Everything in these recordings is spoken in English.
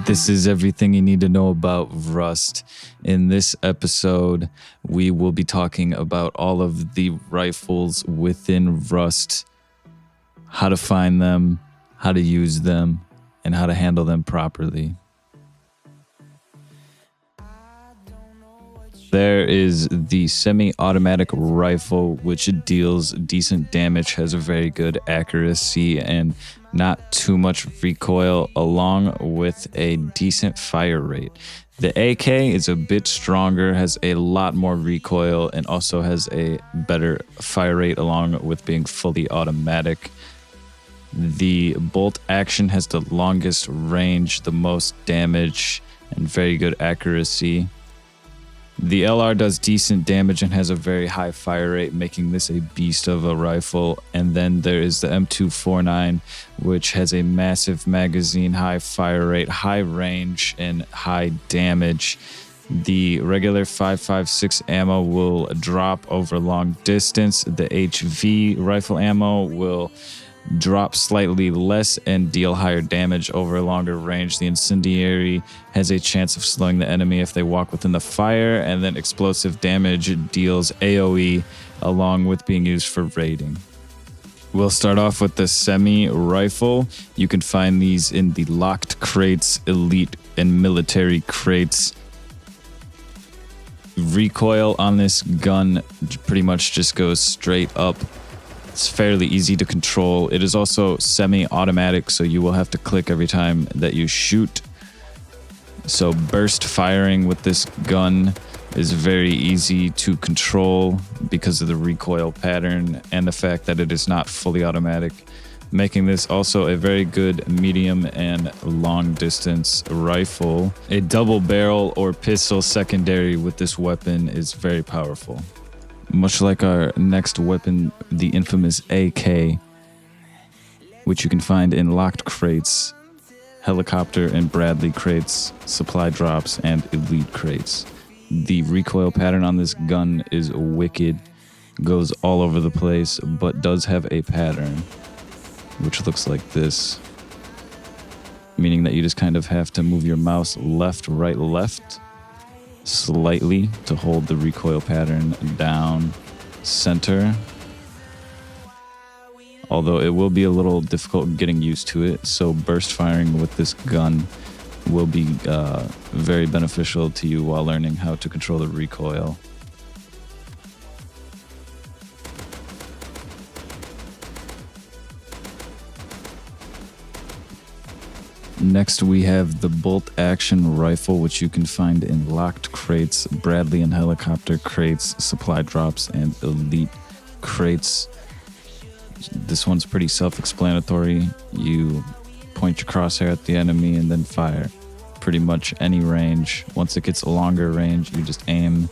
This is everything you need to know about Rust. In this episode, we will be talking about all of the rifles within Rust, how to find them, how to use them, and how to handle them properly. There is the semi-automatic rifle, which deals decent damage, has a very good accuracy, and not too much recoil, along with a decent fire rate. The AK is a bit stronger, has a lot more recoil, and also has a better fire rate along with being fully automatic. The bolt action has the longest range, the most damage, and very good accuracy. The LR does decent damage and has a very high fire rate, making this a beast of a rifle. And then there is the M249, which has a massive magazine, high fire rate, high range, and high damage. The regular 5.56 ammo will drop over long distance. The HV rifle ammo will drop slightly less and deal higher damage over a longer range. The incendiary has a chance of slowing the enemy if they walk within the fire, and then explosive damage deals AoE along with being used for raiding. We'll start off with the semi-rifle. You can find these in the locked crates, elite, and military crates. Recoil on this gun pretty much just goes straight up. It's fairly easy to control. It is also semi-automatic, so you will have to click every time that you shoot. So burst firing with this gun is very easy to control because of the recoil pattern and the fact that it is not fully automatic, making this also a very good medium and long distance rifle. A double barrel or pistol secondary with this weapon is very powerful. Much like our next weapon, the infamous AK, which you can find in locked crates, helicopter and Bradley crates, supply drops, and elite crates. The recoil pattern on this gun is wicked, goes all over the place, but does have a pattern, which looks like this, meaning that you just kind of have to move your mouse left, right, left, slightly to hold the recoil pattern down center, although it will be a little difficult getting used to it. So burst firing with this gun will be very beneficial to you while learning how to control the recoil. Next, we have the bolt action rifle, which you can find in locked crates, Bradley and helicopter crates, supply drops, and elite crates. This one's pretty self-explanatory. You point your crosshair at the enemy and then fire. Pretty much any range. Once it gets a longer range, you just aim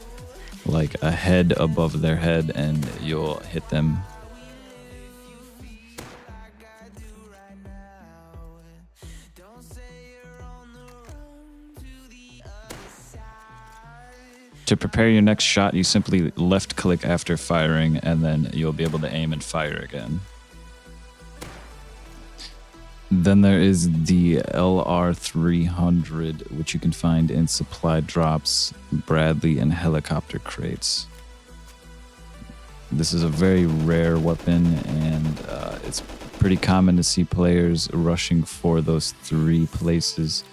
like a head above their head and you'll hit them. To prepare your next shot, you simply left click after firing, and then you'll be able to aim and fire again. Then there is the LR300, which you can find in supply drops, Bradley, and helicopter crates. This is a very rare weapon, and it's pretty common to see players rushing for those three places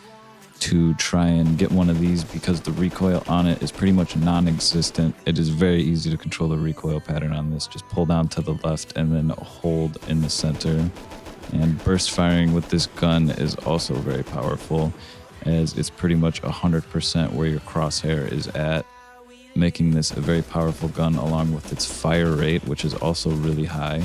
to try and get one of these because the recoil on it is pretty much non-existent. It is very easy to control the recoil pattern on this. Just pull down to the left and then hold in the center. And burst firing with this gun is also very powerful, as it's pretty much 100% where your crosshair is at, making this a very powerful gun along with its fire rate, which is also really high.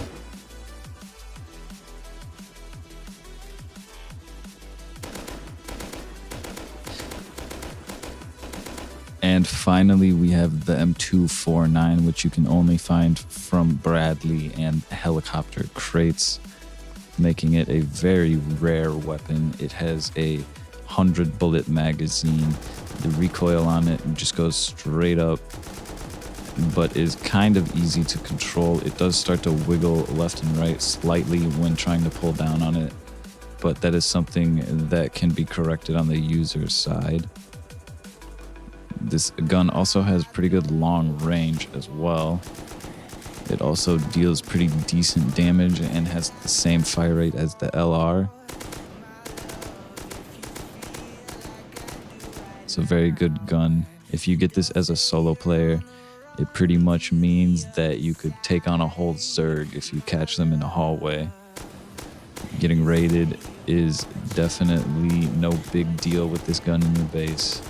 And finally, we have the M249, which you can only find from Bradley and helicopter crates, making it a very rare weapon. It has a 100 bullet magazine. The recoil on it just goes straight up, but is kind of easy to control. It does start to wiggle left and right slightly when trying to pull down on it, but that is something that can be corrected on the user's side. This gun also has pretty good long range as well. It also deals pretty decent damage and has the same fire rate as the LR. It's a very good gun. If you get this as a solo player, it pretty much means that you could take on a whole Zerg if you catch them in a hallway. Getting raided is definitely no big deal with this gun in your base.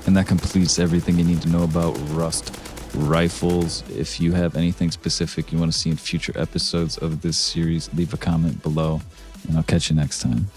And that completes everything you need to know about Rust rifles. If you have anything specific you want to see in future episodes of this series, leave a comment below, and I'll catch you next time.